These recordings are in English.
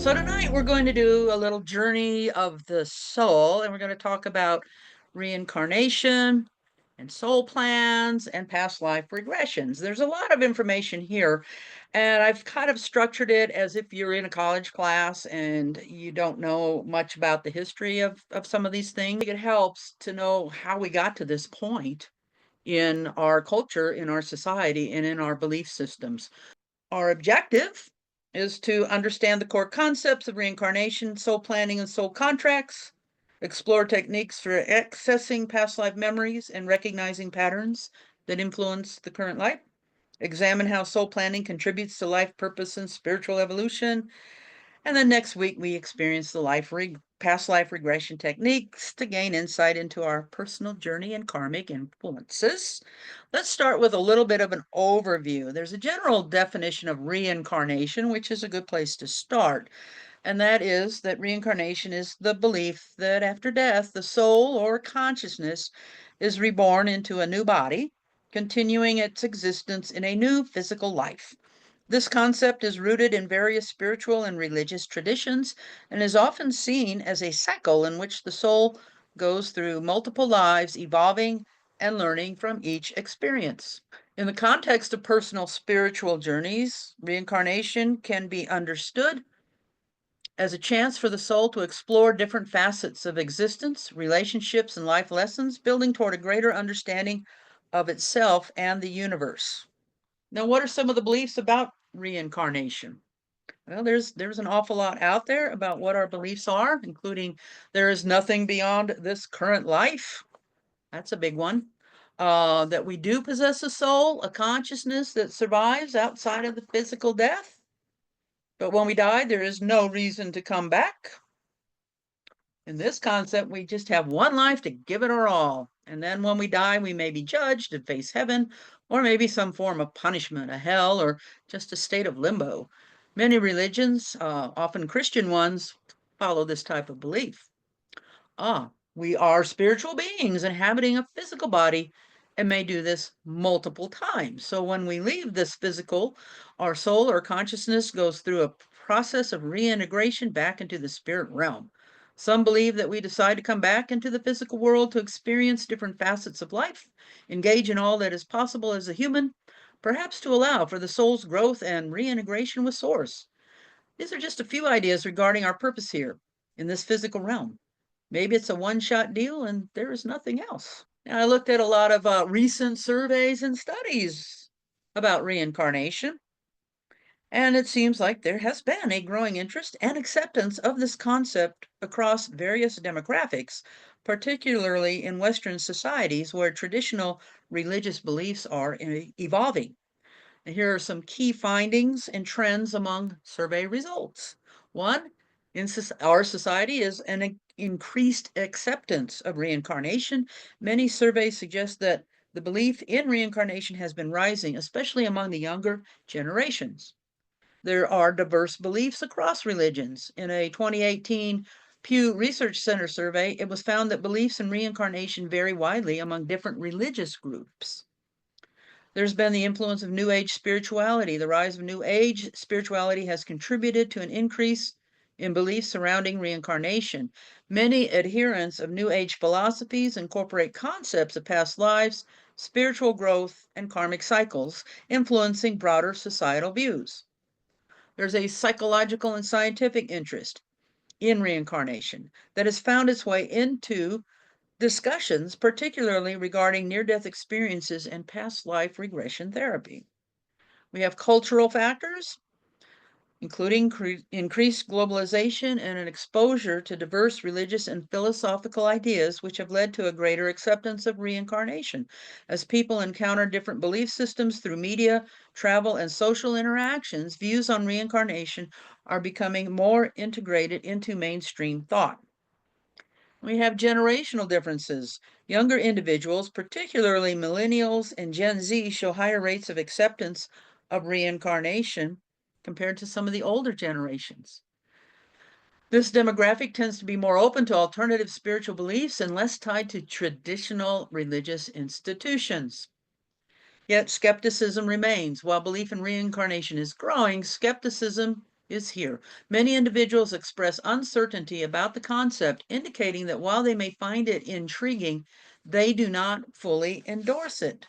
So tonight we're going to do a little journey of the soul, and we're going to talk about reincarnation and soul plans and past life regressions. There's a lot of information here, and I've kind of structured it as if you're in a college class and you don't know much about the history of some of these things. It helps to know how we got to this point in our culture, in our society, and in our belief systems. Our objective is to understand the core concepts of reincarnation, soul planning, and soul contracts, explore techniques for accessing past life memories and recognizing patterns that influence the current life, examine how soul planning contributes to life purpose and spiritual evolution, and then next week, we experience the past life regression techniques to gain insight into our personal journey and karmic influences. Let's start with a little bit of an overview. There's a general definition of reincarnation, which is a good place to start. And that is that reincarnation is the belief that after death, the soul or consciousness is reborn into a new body, continuing its existence in a new physical life. This concept is rooted in various spiritual and religious traditions and is often seen as a cycle in which the soul goes through multiple lives, evolving and learning from each experience. In the context of personal spiritual journeys, reincarnation can be understood as a chance for the soul to explore different facets of existence, relationships, and life lessons, building toward a greater understanding of itself and the universe. Now, what are some of the beliefs about reincarnation? Well, there's an awful lot out there about what our beliefs are, including there is nothing beyond this current life. That's a big one. That we do possess a soul, a consciousness that survives outside of the physical death. But when we die, there is no reason to come back. In this concept, we just have one life to give it our all. And then when we die, we may be judged and face heaven, or maybe some form of punishment, a hell, or just a state of limbo. Many religions, often Christian ones, follow this type of belief. We are spiritual beings inhabiting a physical body and may do this multiple times. So when we leave this physical, our soul or consciousness goes through a process of reintegration back into the spirit realm. Some believe that we decide to come back into the physical world to experience different facets of life, engage in all that is possible as a human, perhaps to allow for the soul's growth and reintegration with Source. These are just a few ideas regarding our purpose here in this physical realm. Maybe it's a one-shot deal and there is nothing else. Now, I looked at a lot of recent surveys and studies about reincarnation, and it seems like there has been a growing interest and acceptance of this concept across various demographics, particularly in Western societies where traditional religious beliefs are evolving. And here are some key findings and trends among survey results. One, in our society is an increased acceptance of reincarnation. Many surveys suggest that the belief in reincarnation has been rising, especially among the younger generations. There are diverse beliefs across religions. In a 2018 Pew Research Center survey, it was found that beliefs in reincarnation vary widely among different religious groups. There's been the influence of New Age spirituality. The rise of New Age spirituality has contributed to an increase in beliefs surrounding reincarnation. Many adherents of New Age philosophies incorporate concepts of past lives, spiritual growth, and karmic cycles, influencing broader societal views. There's a psychological and scientific interest in reincarnation that has found its way into discussions, particularly regarding near-death experiences and past life regression therapy. We have cultural factors, including increased globalization and an exposure to diverse religious and philosophical ideas, which have led to a greater acceptance of reincarnation. As people encounter different belief systems through media, travel, and social interactions, views on reincarnation are becoming more integrated into mainstream thought. We have generational differences. Younger individuals, particularly millennials and Gen Z, show higher rates of acceptance of reincarnation compared to some of the older generations. This demographic tends to be more open to alternative spiritual beliefs and less tied to traditional religious institutions. Yet skepticism remains. While belief in reincarnation is growing, skepticism is here. Many individuals express uncertainty about the concept, indicating that while they may find it intriguing, they do not fully endorse it.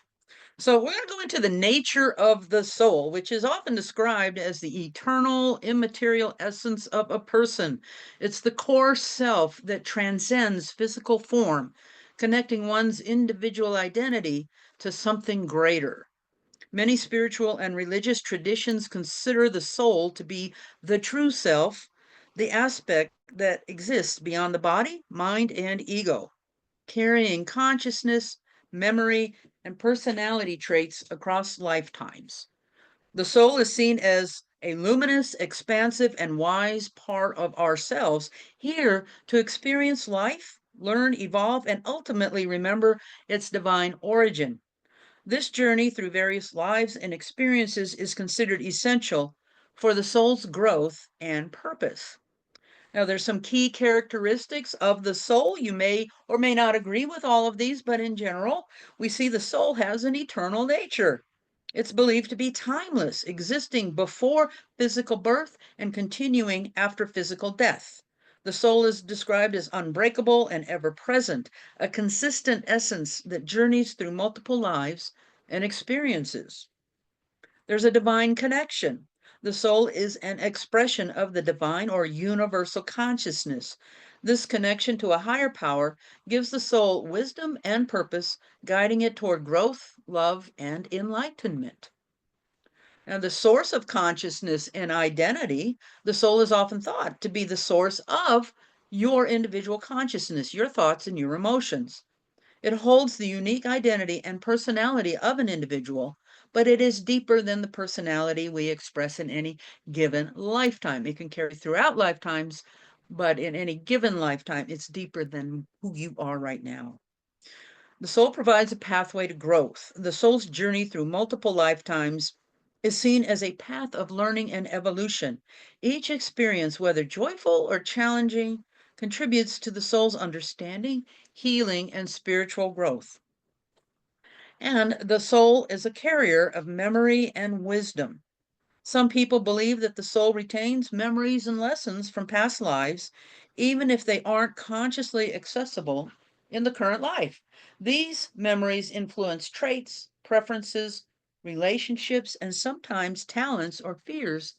So we're going to go into the nature of the soul, which is often described as the eternal, immaterial essence of a person. It's the core self that transcends physical form, connecting one's individual identity to something greater. Many spiritual and religious traditions consider the soul to be the true self, the aspect that exists beyond the body, mind, and ego, carrying consciousness, memory, and personality traits across lifetimes. The soul is seen as a luminous, expansive, and wise part of ourselves, here to experience life, learn, evolve, and ultimately remember its divine origin. This journey through various lives and experiences is considered essential for the soul's growth and purpose. Now, there's some key characteristics of the soul. You may or may not agree with all of these, but in general, we see the soul has an eternal nature. It's believed to be timeless, existing before physical birth and continuing after physical death. The soul is described as unbreakable and ever present, a consistent essence that journeys through multiple lives and experiences. There's a divine connection. The soul is an expression of the divine or universal consciousness. This connection to a higher power gives the soul wisdom and purpose, guiding it toward growth, love, and enlightenment. Now, the source of consciousness and identity, the soul is often thought to be the source of your individual consciousness, your thoughts, and your emotions. It holds the unique identity and personality of an individual, but it is deeper than the personality we express in any given lifetime. It can carry throughout lifetimes, but in any given lifetime, it's deeper than who you are right now. The soul provides a pathway to growth. The soul's journey through multiple lifetimes is seen as a path of learning and evolution. Each experience, whether joyful or challenging, contributes to the soul's understanding, healing, and spiritual growth. And the soul is a carrier of memory and wisdom. Some people believe that the soul retains memories and lessons from past lives, even if they aren't consciously accessible in the current life. These memories influence traits, preferences, relationships, and sometimes talents or fears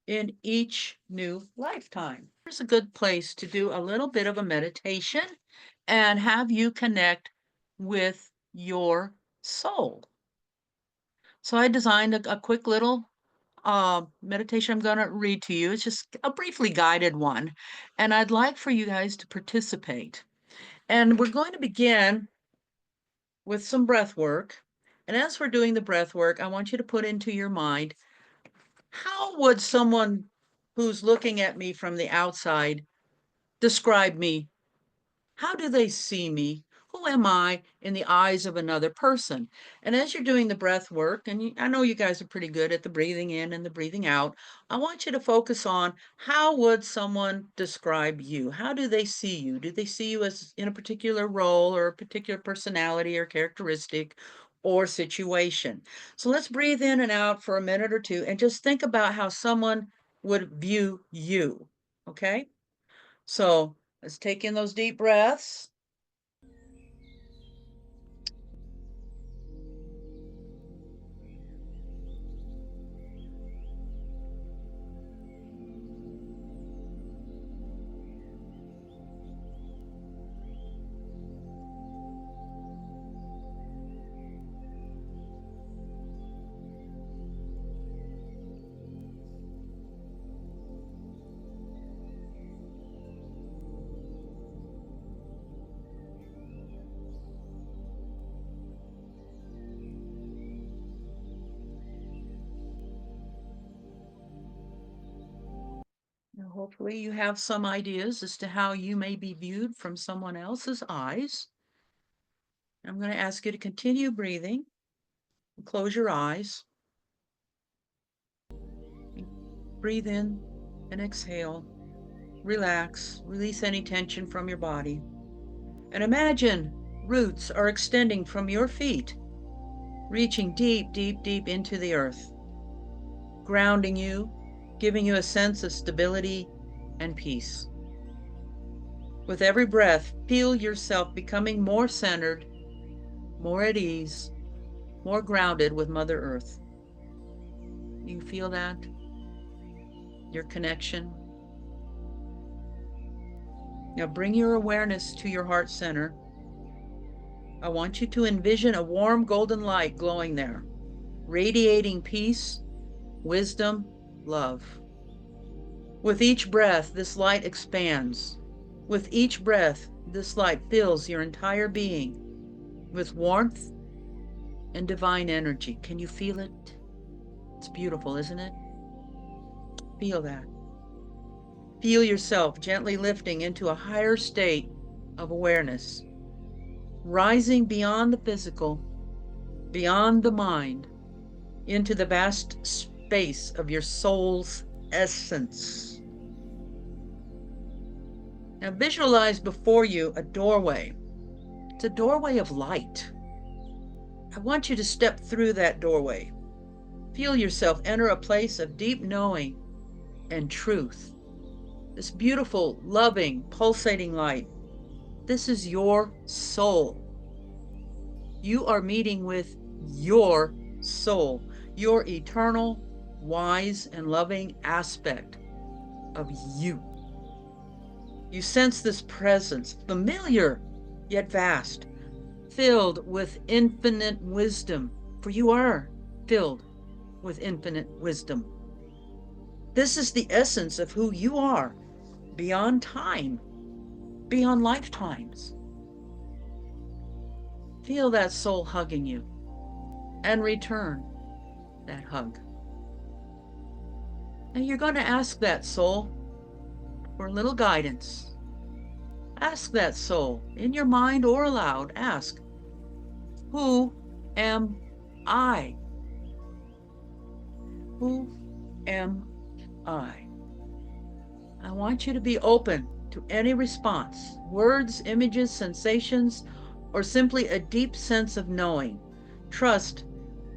in each new lifetime. Here's a good place to do a little bit of a meditation and have you connect with your soul. So I designed a quick little meditation I'm going to read to you. It's just a briefly guided one. And I'd like for you guys to participate. And we're going to begin with some breath work. And as we're doing the breath work, I want you to put into your mind, how would someone who's looking at me from the outside describe me? How do they see me? Who am I in the eyes of another person? And as you're doing the breath work, and I know you guys are pretty good at the breathing in and the breathing out, I want you to focus on, how would someone describe you? How do they see you? Do they see you as in a particular role or a particular personality or characteristic or situation? So let's breathe in and out for a minute or two and just think about how someone would view you. Okay? So let's take in those deep breaths. Now, hopefully you have some ideas as to how you may be viewed from someone else's eyes. I'm going to ask you to continue breathing. Close your eyes. Breathe in and exhale. Relax. Release any tension from your body. And imagine roots are extending from your feet, reaching deep, deep, deep into the earth, grounding you, giving you a sense of stability and peace. With every breath, feel yourself becoming more centered, more at ease, more grounded with Mother Earth. You feel that? Your connection? Now bring your awareness to your heart center. I want you to envision a warm golden light glowing there, radiating peace, wisdom, love. With each breath, this light expands. With each breath, this light fills your entire being with warmth and divine energy. Can you feel it? It's beautiful, isn't it? Feel that. Feel yourself gently lifting into a higher state of awareness, rising beyond the physical, beyond the mind, into the vast space of your soul's essence. Now visualize before you a doorway. It's a doorway of light. I want you to step through that doorway. Feel yourself enter a place of deep knowing and truth. This beautiful, loving, pulsating light. This is your soul. You are meeting with your soul, your eternal, wise, and loving aspect of you. You sense this presence, familiar yet vast, filled with infinite wisdom, for you are filled with infinite wisdom. This is the essence of who you are, beyond time, beyond lifetimes. Feel that soul hugging you and return that hug. And you're going to ask that soul for a little guidance. Ask that soul in your mind or aloud. Ask, who am I? Who am I? I want you to be open to any response, words, images, sensations, or simply a deep sense of knowing. Trust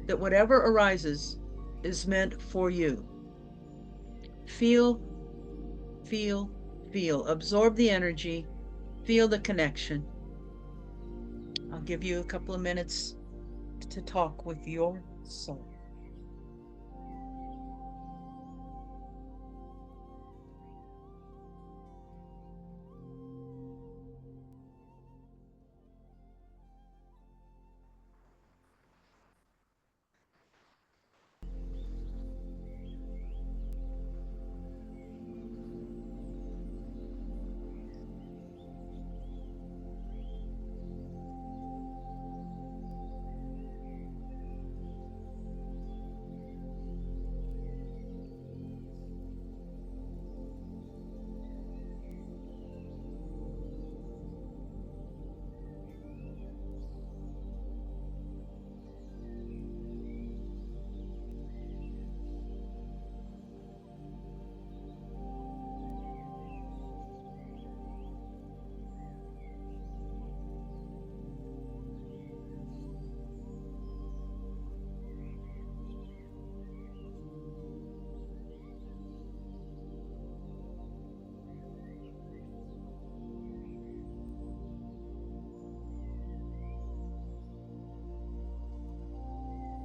that whatever arises is meant for you. Feel, feel, feel. Absorb the energy. Feel the connection. I'll give you a couple of minutes to talk with your soul.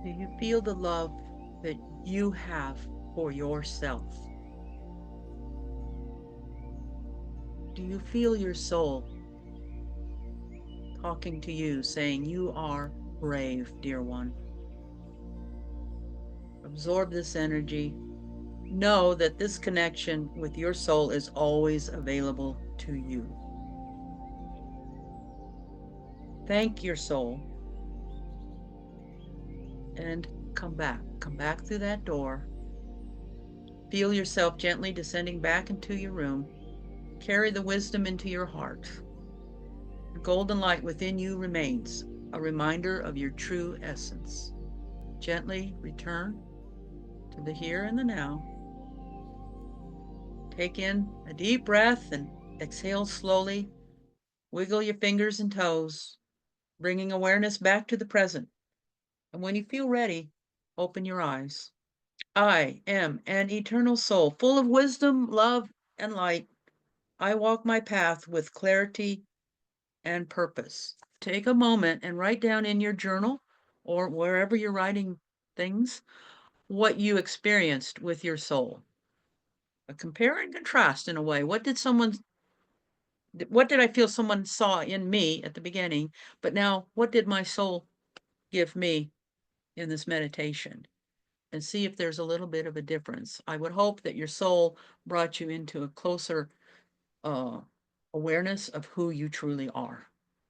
Do you feel the love that you have for yourself? Do you feel your soul talking to you, saying, you are brave, dear one? Absorb this energy. Know that this connection with your soul is always available to you. Thank your soul and come back. Come back through that door. Feel yourself gently descending back into your room. Carry the wisdom into your heart. The golden light within you remains, a reminder of your true essence. Gently return to the here and the now. Take in a deep breath and exhale slowly. Wiggle your fingers and toes, bringing awareness back to the present. And when you feel ready, open your eyes. I am an eternal soul, full of wisdom, love, and light. I walk my path with clarity and purpose. Take a moment and write down in your journal or wherever you're writing things what you experienced with your soul. Compare and contrast in a way. What did I feel someone saw in me at the beginning? But now, what did my soul give me in this meditation? And see if there's a little bit of a difference. I would hope that your soul brought you into a closer uh, awareness of who you truly are.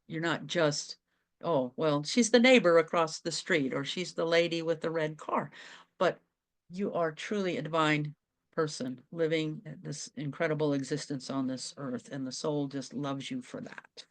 You're not just, oh, well, she's the neighbor across the street or she's the lady with the red car, but you are truly a divine person living this incredible existence on this earth, and the soul just loves you for that.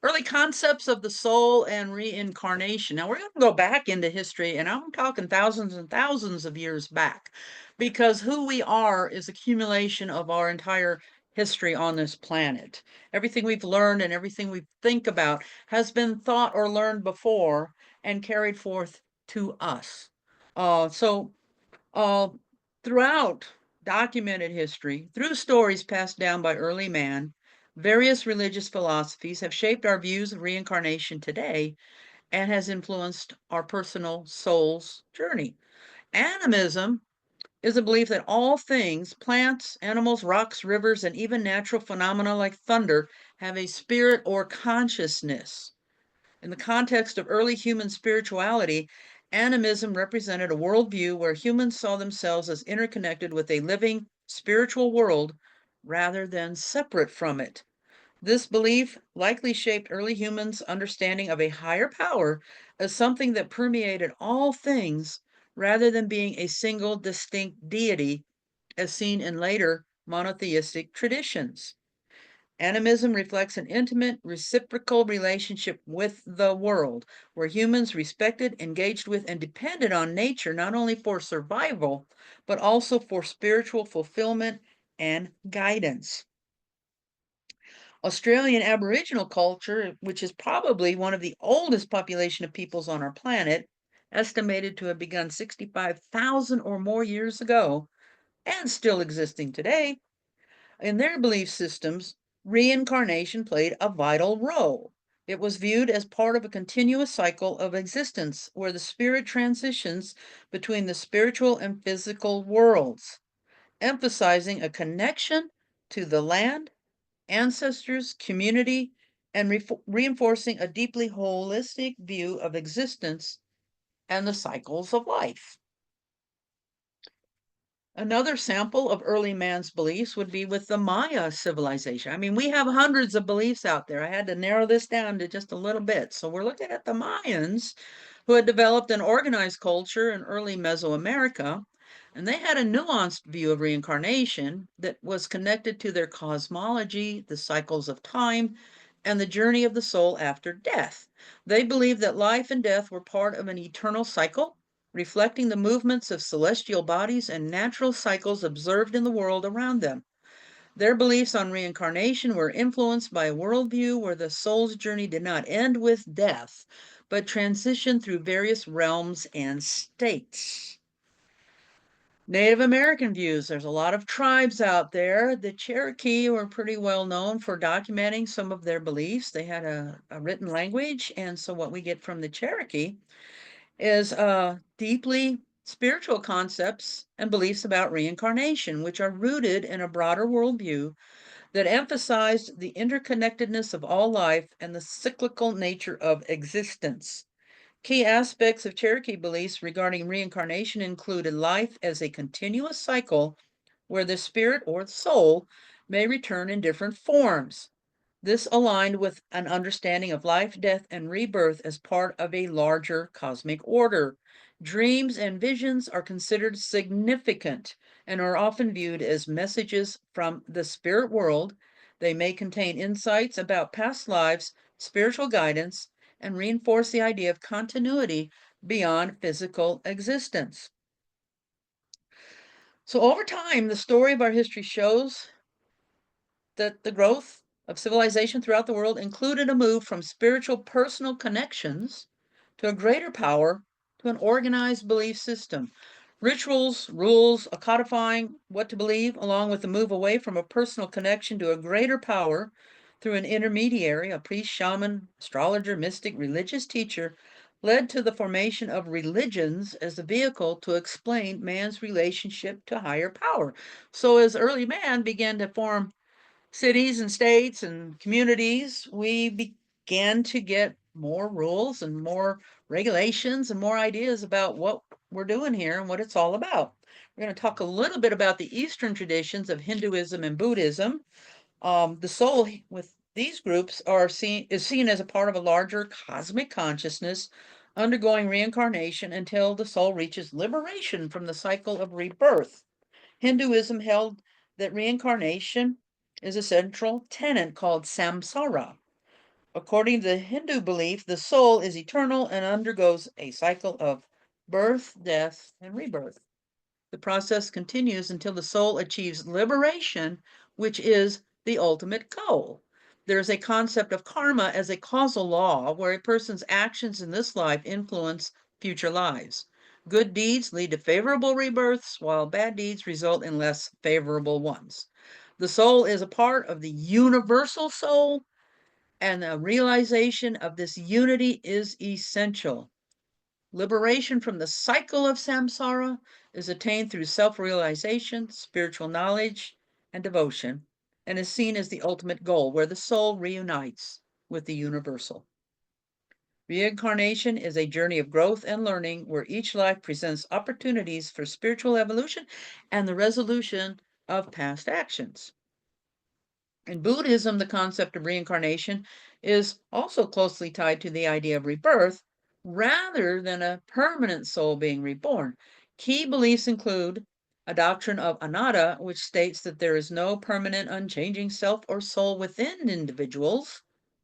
Early concepts of the soul and reincarnation. Now, we're going to go back into history, and I'm talking thousands and thousands of years back, because who we are is accumulation of our entire history on this planet. Everything we've learned and everything we think about has been thought or learned before and carried forth to us. So uh, throughout documented history, through stories passed down by early man, various religious philosophies have shaped our views of reincarnation today and has influenced our personal soul's journey. Animism is a belief that all things, plants, animals, rocks, rivers, and even natural phenomena like thunder, have a spirit or consciousness. In the context of early human spirituality, animism represented a worldview where humans saw themselves as interconnected with a living spiritual world rather than separate from it. This belief likely shaped early humans' understanding of a higher power as something that permeated all things rather than being a single distinct deity, as seen in later monotheistic traditions. Animism reflects an intimate, reciprocal relationship with the world, where humans respected, engaged with, and depended on nature not only for survival, but also for spiritual fulfillment and guidance. Australian Aboriginal culture, which is probably one of the oldest population of peoples on our planet, estimated to have begun 65,000 or more years ago, and still existing today, in their belief systems, reincarnation played a vital role. It was viewed as part of a continuous cycle of existence where the spirit transitions between the spiritual and physical worlds, emphasizing a connection to the land, ancestors, community, and reinforcing a deeply holistic view of existence and the cycles of life. Another sample of early man's beliefs would be with the Maya civilization. I mean, we have hundreds of beliefs out there. I had to narrow this down to just a little bit. So we're looking at the Mayans, who had developed an organized culture in early Mesoamerica, and they had a nuanced view of reincarnation that was connected to their cosmology, the cycles of time, and the journey of the soul after death. They believed that life and death were part of an eternal cycle, reflecting the movements of celestial bodies and natural cycles observed in the world around them. Their beliefs on reincarnation were influenced by a worldview where the soul's journey did not end with death, but transitioned through various realms and states. Native American views. There's a lot of tribes out there. The Cherokee were pretty well known for documenting some of their beliefs. They had a written language, and so what we get from the Cherokee is deeply spiritual concepts and beliefs about reincarnation, which are rooted in a broader worldview that emphasized the interconnectedness of all life and the cyclical nature of existence. Key aspects of Cherokee beliefs regarding reincarnation included life as a continuous cycle where the spirit or the soul may return in different forms. This aligned with an understanding of life, death, and rebirth as part of a larger cosmic order. Dreams and visions are considered significant and are often viewed as messages from the spirit world. They may contain insights about past lives, spiritual guidance, and reinforce the idea of continuity beyond physical existence. So, over time, the story of our history shows that the growth of civilization throughout the world included a move from spiritual personal connections to a greater power to an organized belief system. Rituals, rules, a codifying what to believe, along with the move away from a personal connection to a greater power through an intermediary, a priest, shaman, astrologer, mystic, religious teacher, led to the formation of religions as a vehicle to explain man's relationship to higher power. So as early man began to form cities and states and communities, we began to get more rules and more regulations and more ideas about what we're doing here and what it's all about. We're going to talk a little bit about the Eastern traditions of Hinduism and Buddhism. The soul with these groups is seen as a part of a larger cosmic consciousness undergoing reincarnation until the soul reaches liberation from the cycle of rebirth. Hinduism held that reincarnation is a central tenet called samsara. According to the Hindu belief, the soul is eternal and undergoes a cycle of birth, death, and rebirth. The process continues until the soul achieves liberation, which is the ultimate goal. There's a concept of karma as a causal law where a person's actions in this life influence future lives. Good deeds lead to favorable rebirths, while bad deeds result in less favorable ones. The soul is a part of the universal soul, and the realization of this unity is essential. Liberation from the cycle of samsara is attained through self-realization, spiritual knowledge, and devotion, and is seen as the ultimate goal, where the soul reunites with the universal. Reincarnation is a journey of growth and learning where each life presents opportunities for spiritual evolution and the resolution of past actions. In Buddhism, the concept of reincarnation is also closely tied to the idea of rebirth rather than a permanent soul being reborn. Key beliefs include a doctrine of anatta, which states that there is no permanent, unchanging self or soul within individuals.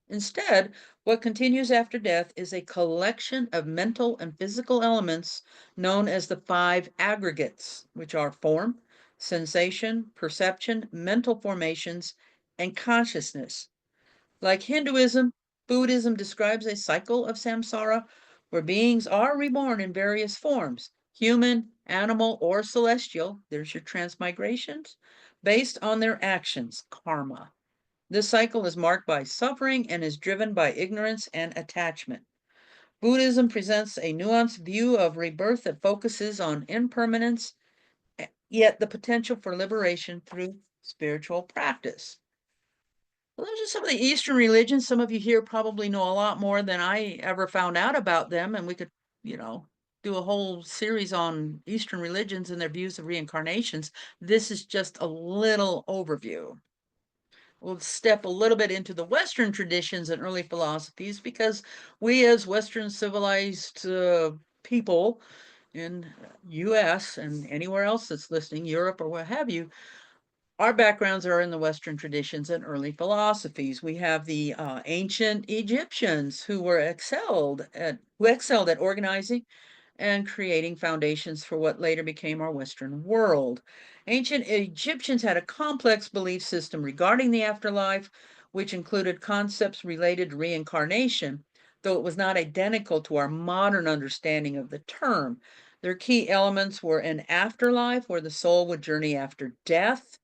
Instead, what continues after death is a collection of mental and physical elements known as the five aggregates, which are form, sensation, perception, mental formations, and consciousness. Like Hinduism, Buddhism describes a cycle of samsara where beings are reborn in various forms, human, animal, or celestial, there's your transmigrations, based on their actions, karma. This cycle is marked by suffering and is driven by ignorance and attachment. Buddhism presents a nuanced view of rebirth that focuses on impermanence, yet the potential for liberation through spiritual practice. Well, those are some of the Eastern religions. Some of you here probably know a lot more than I ever found out about them, and we could, do a whole series on Eastern religions and their views of reincarnations. This is just a little overview. We'll step a little bit into the Western traditions and early philosophies because we as Western civilized people in US and anywhere else that's listening, Europe or what have you, our backgrounds are in the Western traditions and early philosophies. We have the ancient Egyptians who excelled at organizing and creating foundations for what later became our Western world. Ancient Egyptians had a complex belief system regarding the afterlife, which included concepts related to reincarnation, though it was not identical to our modern understanding of the term. Their key elements were an afterlife where the soul would journey after death.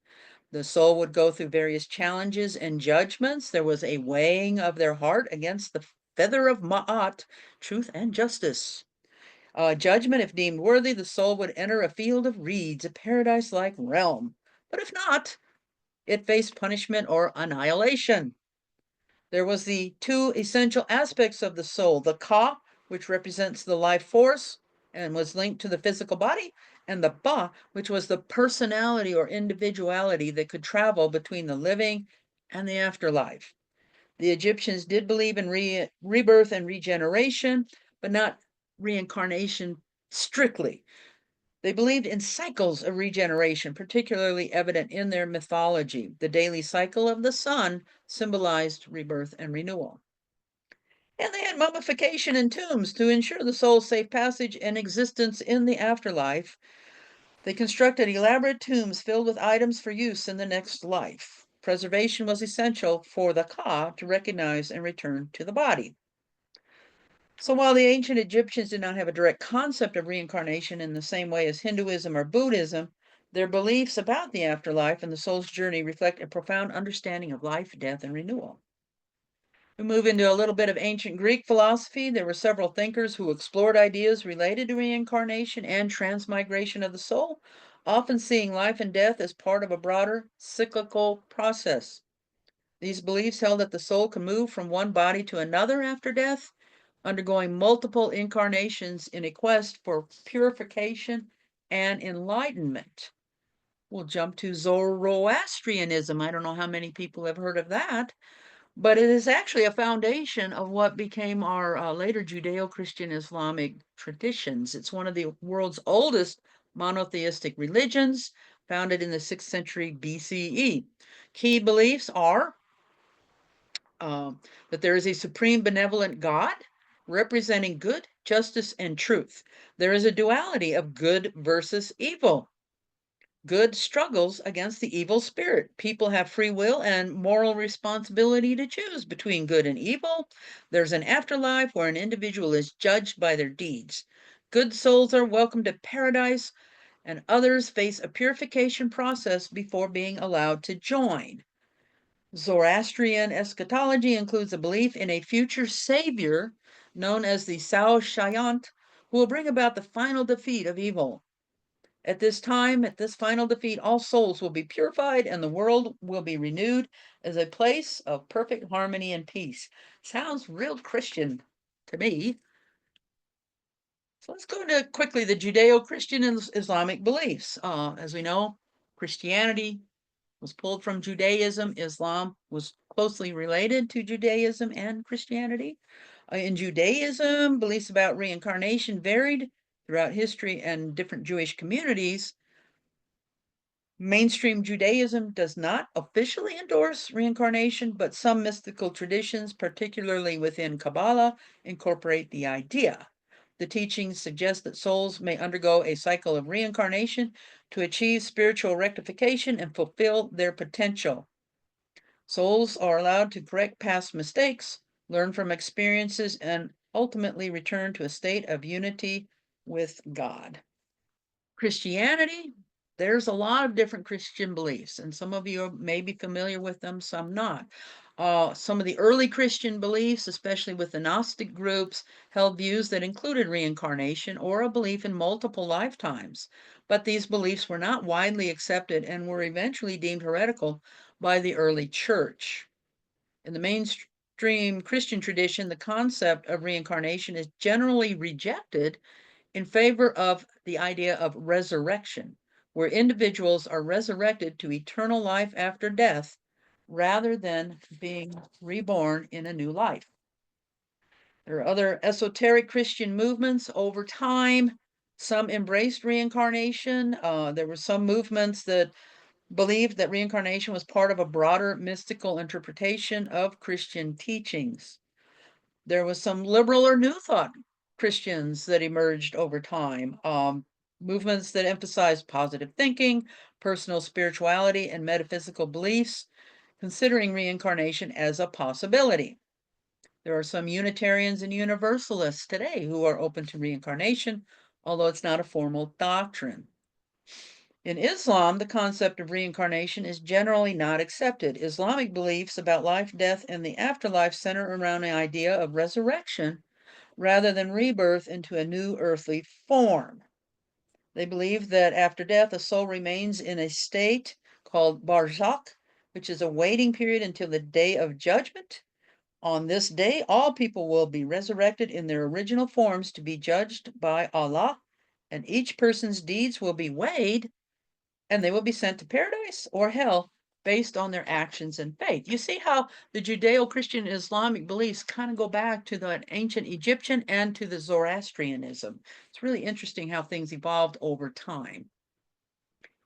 The soul would go through various challenges and judgments. There was a weighing of their heart against the feather of Ma'at, truth and justice. Judgment, if deemed worthy, the soul would enter a field of reeds, a paradise-like realm. But if not, it faced punishment or annihilation. There was the two essential aspects of the soul, the Ka, which represents the life force and was linked to the physical body, and the Ba, which was the personality or individuality that could travel between the living and the afterlife. The Egyptians did believe in rebirth and regeneration, but not reincarnation strictly. They believed in cycles of regeneration, particularly evident in their mythology. The daily cycle of the sun symbolized rebirth and renewal. And they had mummification in tombs to ensure the soul's safe passage and existence in the afterlife. They constructed elaborate tombs filled with items for use in the next life. Preservation was essential for the Ka to recognize and return to the body. So while the ancient Egyptians did not have a direct concept of reincarnation in the same way as Hinduism or Buddhism, their beliefs about the afterlife and the soul's journey reflect a profound understanding of life, death, and renewal. We move into a little bit of ancient Greek philosophy. There were several thinkers who explored ideas related to reincarnation and transmigration of the soul, often seeing life and death as part of a broader cyclical process. These beliefs held that the soul can move from one body to another after death, undergoing multiple incarnations in a quest for purification and enlightenment. We'll jump to Zoroastrianism. I don't know how many people have heard of that, but it is actually a foundation of what became our later Judeo-Christian Islamic traditions. It's one of the world's oldest monotheistic religions, founded in the 6th century BCE. Key beliefs are that there is a supreme benevolent God representing good, justice, and truth. There is a duality of good versus evil. Good struggles against the evil spirit. People have free will and moral responsibility to choose between good and evil. There's an afterlife where an individual is judged by their deeds. Good souls are welcome to paradise, and others face a purification process before being allowed to join. Zoroastrian eschatology includes a belief in a future savior known as the Sao Shayant, who will bring about the final defeat of evil. At this time, at this final defeat, all souls will be purified and the world will be renewed as a place of perfect harmony and peace. Sounds real Christian to me. So let's go into quickly the Judeo-Christian and Islamic beliefs. As we know, Christianity was pulled from Judaism. Islam was closely related to Judaism and Christianity. In Judaism, beliefs about reincarnation varied throughout history and different Jewish communities. Mainstream Judaism does not officially endorse reincarnation, but some mystical traditions, particularly within Kabbalah, incorporate the idea. The teachings suggest that souls may undergo a cycle of reincarnation to achieve spiritual rectification and fulfill their potential. Souls are allowed to correct past mistakes, learn from experiences, and ultimately return to a state of unity with God. Christianity, there's a lot of different Christian beliefs, and some of you may be familiar with them, some not. Some of the early Christian beliefs, especially with the Gnostic groups, held views that included reincarnation or a belief in multiple lifetimes. But these beliefs were not widely accepted and were eventually deemed heretical by the early church. In the mainstream Christian tradition, the concept of reincarnation is generally rejected in favor of the idea of resurrection, where individuals are resurrected to eternal life after death rather than being reborn in a new life. There are other esoteric Christian movements over time. Some embraced reincarnation. There were some movements that believed that reincarnation was part of a broader mystical interpretation of Christian teachings. There was some liberal or New Thought Christians that emerged over time, movements that emphasized positive thinking, personal spirituality, and metaphysical beliefs, considering reincarnation as a possibility. There are some Unitarians and Universalists today who are open to reincarnation, although it's not a formal doctrine. In Islam, the concept of reincarnation is generally not accepted. Islamic beliefs about life, death, and the afterlife center around the idea of resurrection rather than rebirth into a new earthly form. They believe that after death, the soul remains in a state called barzakh, which is a waiting period until the day of judgment. On this day, all people will be resurrected in their original forms to be judged by Allah, and each person's deeds will be weighed and they will be sent to paradise or hell based on their actions and faith. You see how the Judeo-Christian Islamic beliefs kind of go back to the ancient Egyptian and to the Zoroastrianism. It's really interesting how things evolved over time.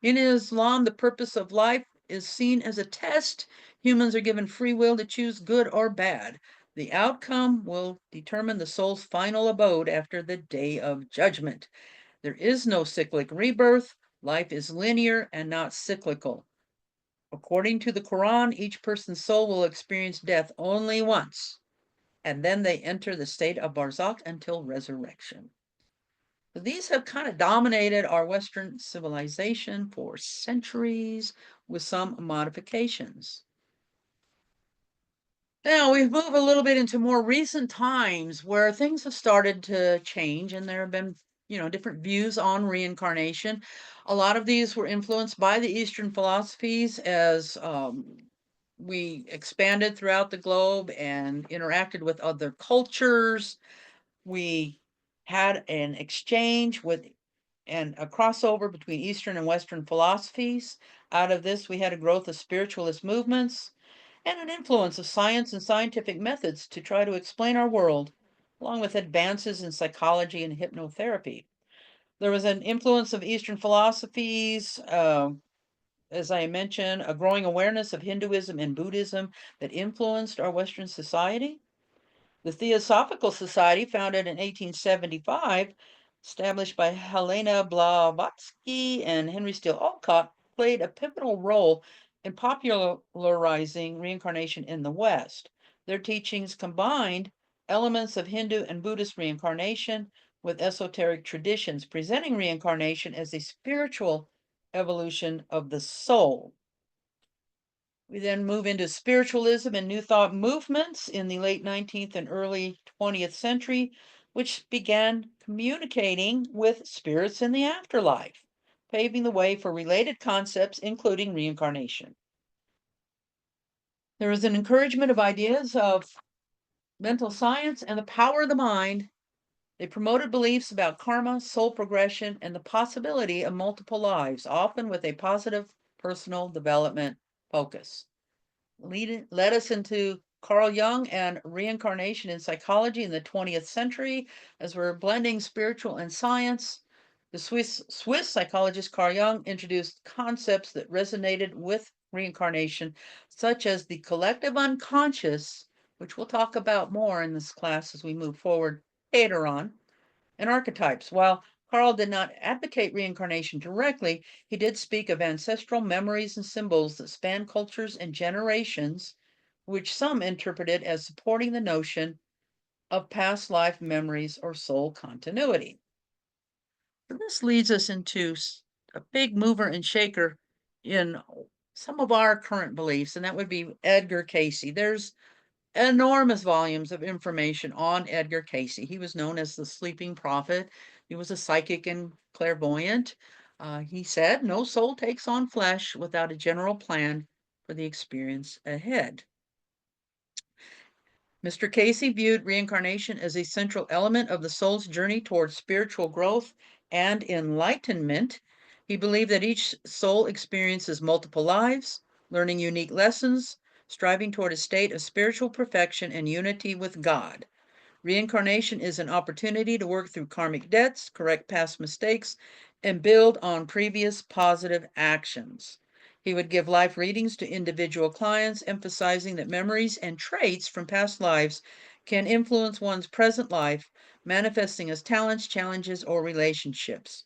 In Islam, the purpose of life is seen as a test. Humans are given free will to choose good or bad. The outcome will determine the soul's final abode after the day of judgment. There is no cyclic rebirth. Life is linear and not cyclical. According to the Quran, each person's soul will experience death only once. and then they enter the state of Barzakh until resurrection. So these have kind of dominated our Western civilization for centuries with some modifications. Now we move a little bit into more recent times where things have started to change and there have been, different views on reincarnation. A lot of these were influenced by the Eastern philosophies as we expanded throughout the globe and interacted with other cultures. We had an exchange with and a crossover between Eastern and Western philosophies. Out of this, we had a growth of spiritualist movements and an influence of science and scientific methods to try to explain our world, along with advances in psychology and hypnotherapy. There was an influence of Eastern philosophies, as I mentioned, a growing awareness of Hinduism and Buddhism that influenced our Western society. The Theosophical Society, founded in 1875, established by Helena Blavatsky and Henry Steele Olcott, played a pivotal role in popularizing reincarnation in the West. Their teachings combined elements of Hindu and Buddhist reincarnation with esoteric traditions, presenting reincarnation as a spiritual evolution of the soul. We then move into spiritualism and New Thought movements in the late 19th and early 20th century, which began communicating with spirits in the afterlife, paving the way for related concepts, including reincarnation. There was an encouragement of ideas of mental science and the power of the mind. They promoted beliefs about karma, soul progression, and the possibility of multiple lives, often with a positive personal development focus. Led us into Carl Jung and reincarnation in psychology in the 20th century as we're blending spiritual and science. The Swiss psychologist Carl Jung introduced concepts that resonated with reincarnation, such as the collective unconscious, which we'll talk about more in this class as we move forward later on, and archetypes. While Carl did not advocate reincarnation directly, he did speak of ancestral memories and symbols that span cultures and generations, which some interpreted as supporting the notion of past life memories or soul continuity. So this leads us into a big mover and shaker in some of our current beliefs, and that would be Edgar Cayce. There's enormous volumes of information on Edgar Cayce. He was known as the sleeping prophet. He was a psychic and clairvoyant. He said, no soul takes on flesh without a general plan for the experience ahead. Mr. Cayce viewed reincarnation as a central element of the soul's journey towards spiritual growth and enlightenment. He believed that each soul experiences multiple lives, learning unique lessons, striving toward a state of spiritual perfection and unity with God. Reincarnation is an opportunity to work through karmic debts, correct past mistakes, and build on previous positive actions. He would give life readings to individual clients, emphasizing that memories and traits from past lives can influence one's present life, manifesting as talents, challenges, or relationships.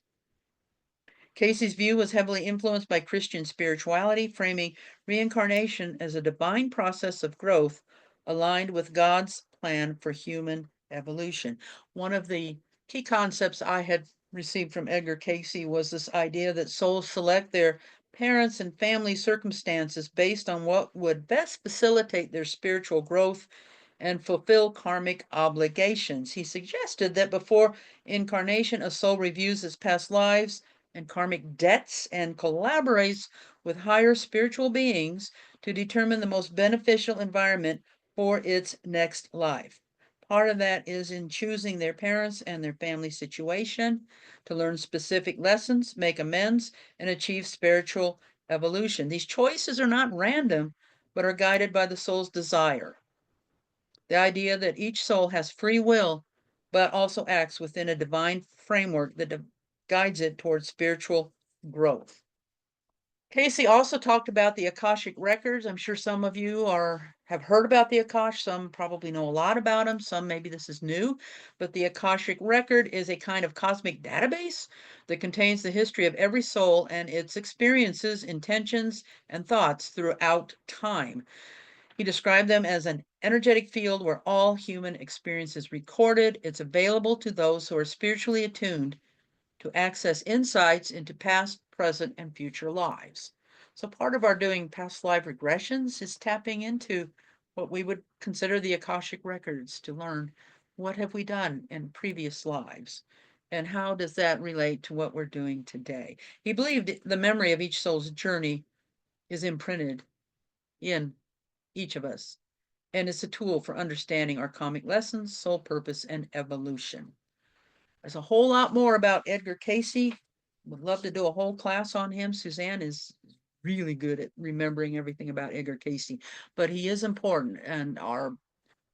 Cayce's view was heavily influenced by Christian spirituality, framing reincarnation as a divine process of growth aligned with God's plan for human evolution. One of the key concepts I had received from Edgar Cayce was this idea that souls select their parents and family circumstances based on what would best facilitate their spiritual growth and fulfill karmic obligations. He suggested that before incarnation, a soul reviews its past lives and karmic debts and collaborates with higher spiritual beings to determine the most beneficial environment for its next life. Part of that is in choosing their parents and their family situation to learn specific lessons, make amends, and achieve spiritual evolution. These choices are not random, but are guided by the soul's desire. The idea that each soul has free will, but also acts within a divine framework that guides it towards spiritual growth. Casey also talked about the Akashic records. I'm sure some of you have heard about the Akash. Some probably know a lot about them. Some maybe this is new, but the Akashic record is a kind of cosmic database that contains the history of every soul and its experiences, intentions, and thoughts throughout time. He described them as an energetic field where all human experience is recorded. It's available to those who are spiritually attuned to access insights into past, present, and future lives. So part of our doing past life regressions is tapping into what we would consider the Akashic records to learn what have we done in previous lives and how does that relate to what we're doing today. He believed the memory of each soul's journey is imprinted in each of us and it's a tool for understanding our karmic lessons, soul purpose, and evolution. There's a whole lot more about Edgar Cayce. Would love to do a whole class on him. Suzanne is really good at remembering everything about Edgar Cayce, but he is important and our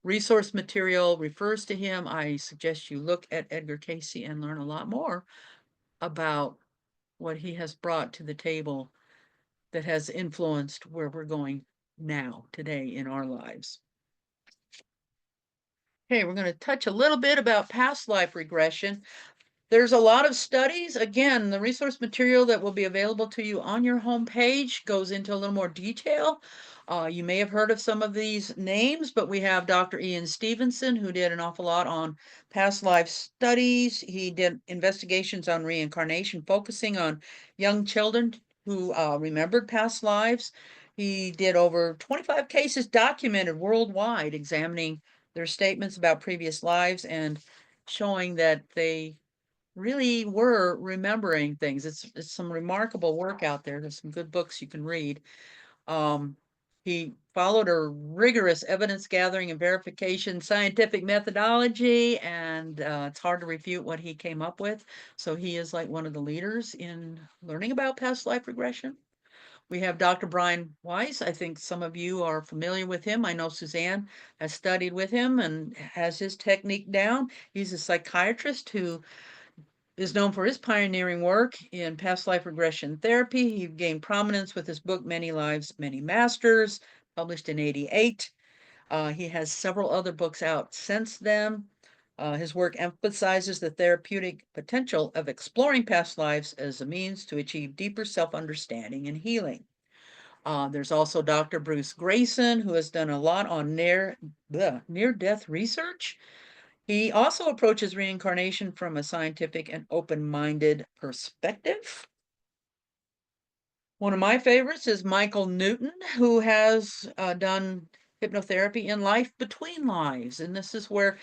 resource material refers to him. I suggest you look at Edgar Cayce and learn a lot more about what he has brought to the table that has influenced where we're going now, today in our lives. Okay, we're going to touch a little bit about past life regression. There's a lot of studies. Again, the resource material that will be available to you on your homepage goes into a little more detail. You may have heard of some of these names, but we have Dr. Ian Stevenson, who did an awful lot on past life studies. He did investigations on reincarnation, focusing on young children who remembered past lives. He did over 25 cases documented worldwide, examining their statements about previous lives and showing that they really were remembering things. It's some remarkable work out there. There's some good books you can read. Um, he followed a rigorous evidence gathering and verification scientific methodology, and it's hard to refute what he came up with. So he is like one of the leaders in learning about past life regression. We have Dr. Brian Weiss. I think some of you are familiar with him. I know Suzanne has studied with him and has his technique down. He's a psychiatrist who is known for his pioneering work in past life regression therapy. He gained prominence with his book, Many Lives, Many Masters, published in 88. He has several other books out since then. His work emphasizes the therapeutic potential of exploring past lives as a means to achieve deeper self-understanding and healing. There's also Dr. Bruce Grayson, who has done a lot on near-death research. He also approaches reincarnation from a scientific and open-minded perspective. One of my favorites is Michael Newton, who has done hypnotherapy in life between lives. And this is where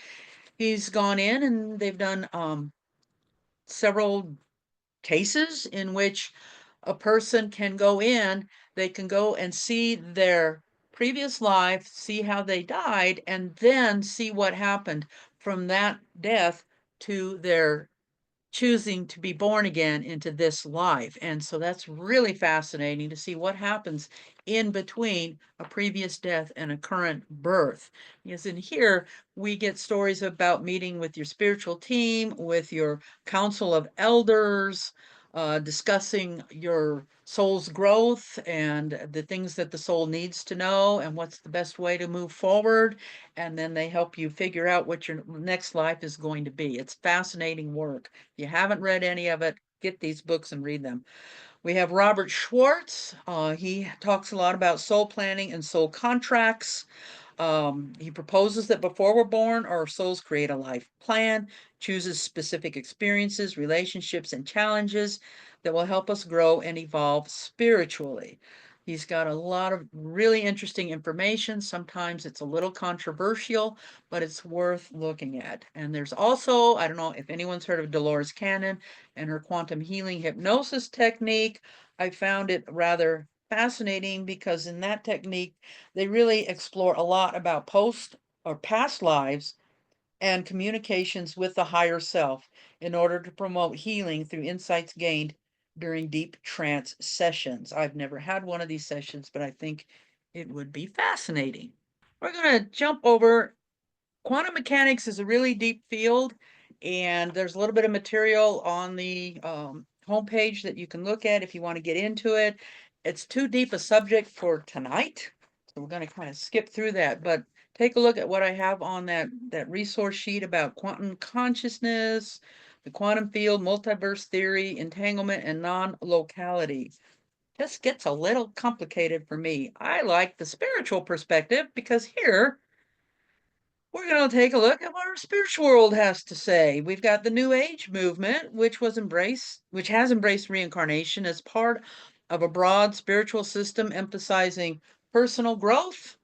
he's gone in and they've done several cases in which a person can go in, they can go and see their previous life, see how they died, and then see what happened from that death to their choosing to be born again into this life. And so that's really fascinating to see what happens in between a previous death and a current birth. Because in here, we get stories about meeting with your spiritual team, with your council of elders, discussing your soul's growth and the things that the soul needs to know and what's the best way to move forward. And then they help you figure out what your next life is going to be. It's fascinating work. If you haven't read any of it, get these books and read them. We have Robert Schwartz. He talks a lot about soul planning and soul contracts. He proposes that before we're born, our souls create a life plan, chooses specific experiences, relationships, and challenges that will help us grow and evolve spiritually. He's got a lot of really interesting information. Sometimes it's a little controversial, but it's worth looking at. And there's also, I don't know if anyone's heard of Dolores Cannon and her quantum healing hypnosis technique. I found it rather fascinating because in that technique, they really explore a lot about post or past lives and communications with the higher self in order to promote healing through insights gained during deep trance sessions. I've never had one of these sessions, but I think it would be fascinating. We're going to jump over. Quantum mechanics is a really deep field, and there's a little bit of material on the homepage that you can look at if you want to get into it. It's too deep a subject for tonight, so we're going to kind of skip through that. But take a look at what I have on that resource sheet about quantum consciousness, the quantum field, multiverse theory, entanglement, and non-locality. just gets a little complicated for me. I like the spiritual perspective because here we're going to take a look at what our spiritual world has to say. We've got the New Age movement, which has embraced reincarnation as part of a broad spiritual system emphasizing personal growth,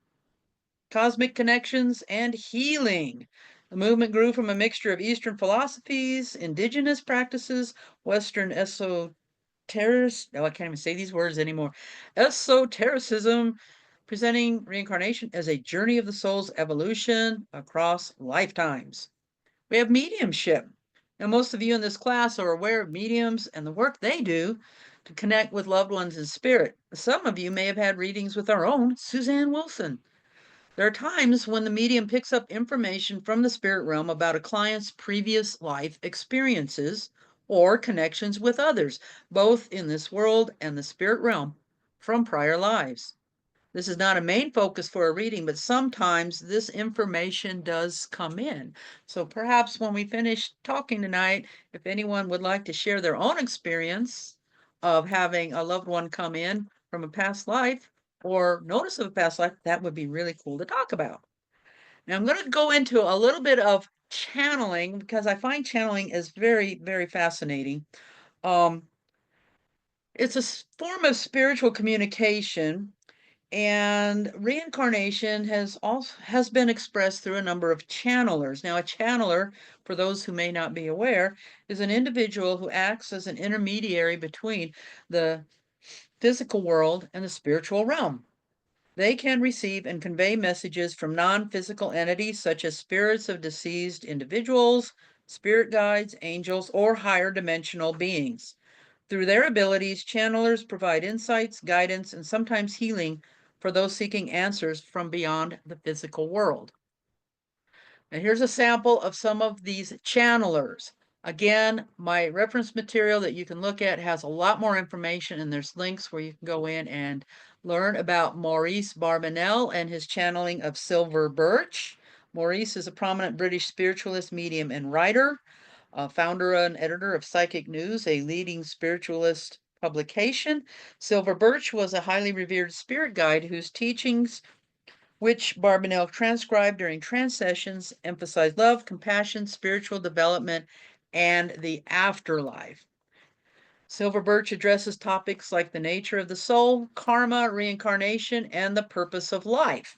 cosmic connections, and healing. The movement grew from a mixture of Eastern philosophies, indigenous practices, Western I can't even say these words anymore. Esotericism, presenting reincarnation as a journey of the soul's evolution across lifetimes. We have mediumship. Now, most of you in this class are aware of mediums and the work they do to connect with loved ones in spirit. Some of you may have had readings with our own Suzanne Wilson. There are times when the medium picks up information from the spirit realm about a client's previous life experiences or connections with others, both in this world and the spirit realm, from prior lives. This is not a main focus for a reading, but sometimes this information does come in. So perhaps when we finish talking tonight, if anyone would like to share their own experience of having a loved one come in from a past life or notice of a past life, that would be really cool to talk about. Now I'm going to go into a little bit of channeling because I find channeling is very, very fascinating. Um, it's a form of spiritual communication, and reincarnation has been expressed through a number of channelers. Now, a channeler, for those who may not be aware, is an individual who acts as an intermediary between the physical world and the spiritual realm. They can receive and convey messages from non-physical entities such as spirits of deceased individuals, spirit guides, angels, or higher dimensional beings. Through their abilities, channelers provide insights, guidance, and sometimes healing for those seeking answers from beyond the physical world. Now, here's a sample of some of these channelers. Again, my reference material that you can look at has a lot more information, and there's links where you can go in and learn about Maurice Barbanel and his channeling of Silver Birch. Maurice is a prominent British spiritualist, medium, and writer, founder and editor of Psychic News, a leading spiritualist publication. Silver Birch was a highly revered spirit guide whose teachings, which Barbanel transcribed during trance sessions, emphasized love, compassion, spiritual development, and the afterlife. Silver Birch addresses topics like the nature of the soul, karma, reincarnation, and the purpose of life.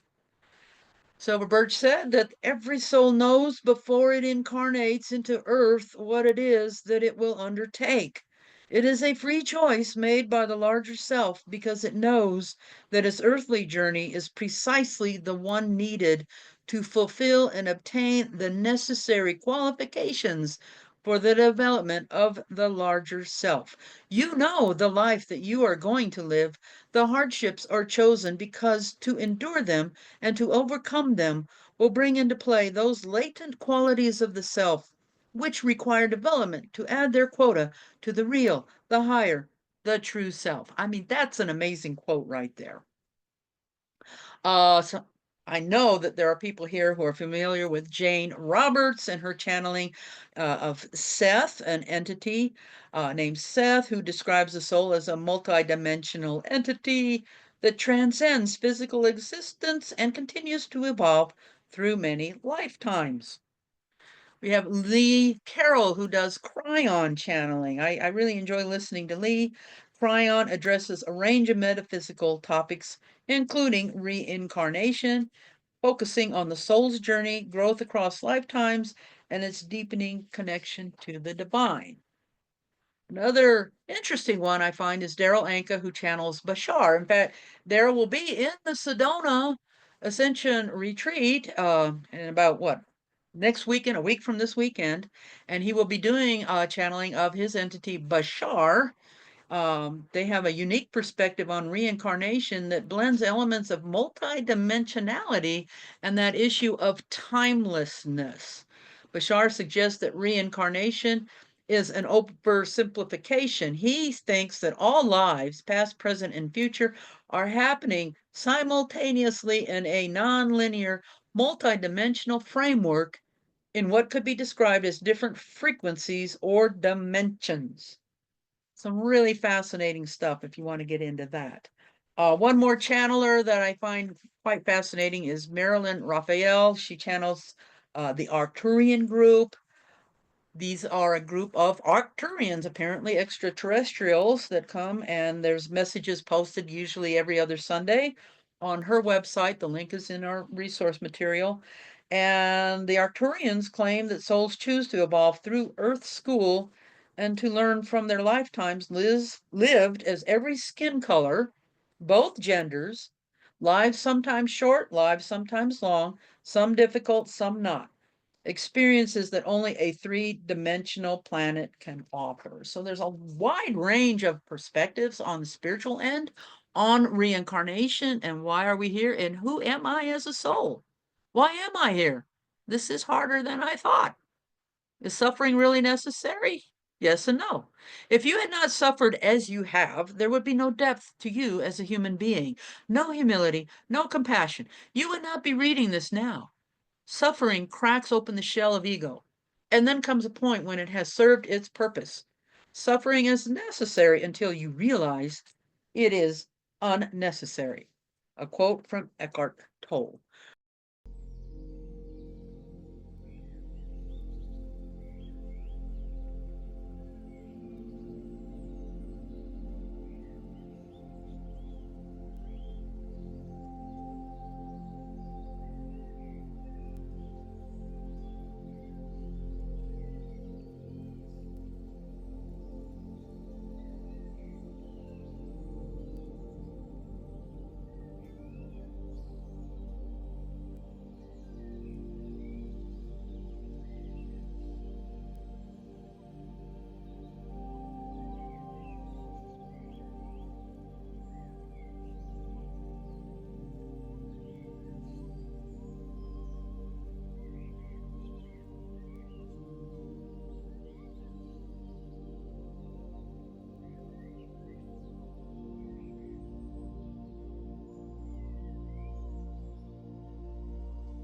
Silver Birch said that every soul knows before it incarnates into earth what it is that it will undertake. It is a free choice made by the larger self because it knows that its earthly journey is precisely the one needed to fulfill and obtain the necessary qualifications for the development of the larger self. You know the life that you are going to live. The hardships are chosen because to endure them and to overcome them will bring into play those latent qualities of the self which require development to add their quota to the real, the higher, the true self. I mean, that's an amazing quote right there. So I know that there are people here who are familiar with Jane Roberts and her channeling of Seth, an entity named Seth, who describes the soul as a multidimensional entity that transcends physical existence and continues to evolve through many lifetimes. We have Lee Carroll, who does Cryon channeling. I really enjoy listening to Lee. Cryon addresses a range of metaphysical topics, including reincarnation, focusing on the soul's journey, growth across lifetimes, and its deepening connection to the divine. Another interesting one I find is Daryl Anka, who channels Bashar. In fact, Daryl will be in the Sedona Ascension Retreat in about next weekend, a week from this weekend, and he will be doing channeling of his entity Bashar. They have a unique perspective on reincarnation that blends elements of multidimensionality and that issue of timelessness. Bashar suggests that reincarnation is an oversimplification. He thinks that all lives, past, present, and future, are happening simultaneously in a nonlinear, multidimensional framework in what could be described as different frequencies or dimensions. Some really fascinating stuff if you want to get into that. One more channeler that I find quite fascinating is Marilyn Raphael. She channels the Arcturian group. These are a group of Arcturians, apparently extraterrestrials that come, and there's messages posted usually every other Sunday on her website. The link is in our resource material. And the Arcturians claim that souls choose to evolve through Earth school and to learn from their lifetimes lived as every skin color, both genders, lives sometimes short, lives sometimes long, some difficult, some not, experiences that only a three-dimensional planet can offer. So there's a wide range of perspectives on the spiritual end, on reincarnation, and why are we here, and who am I as a soul? Why am I here? This is harder than I thought. Is suffering really necessary? Yes and no. If you had not suffered as you have, there would be no depth to you as a human being, no humility, no compassion. You would not be reading this now. Suffering cracks open the shell of ego, and then comes a point when it has served its purpose. Suffering is necessary until you realize it is unnecessary. A quote from Eckhart Tolle.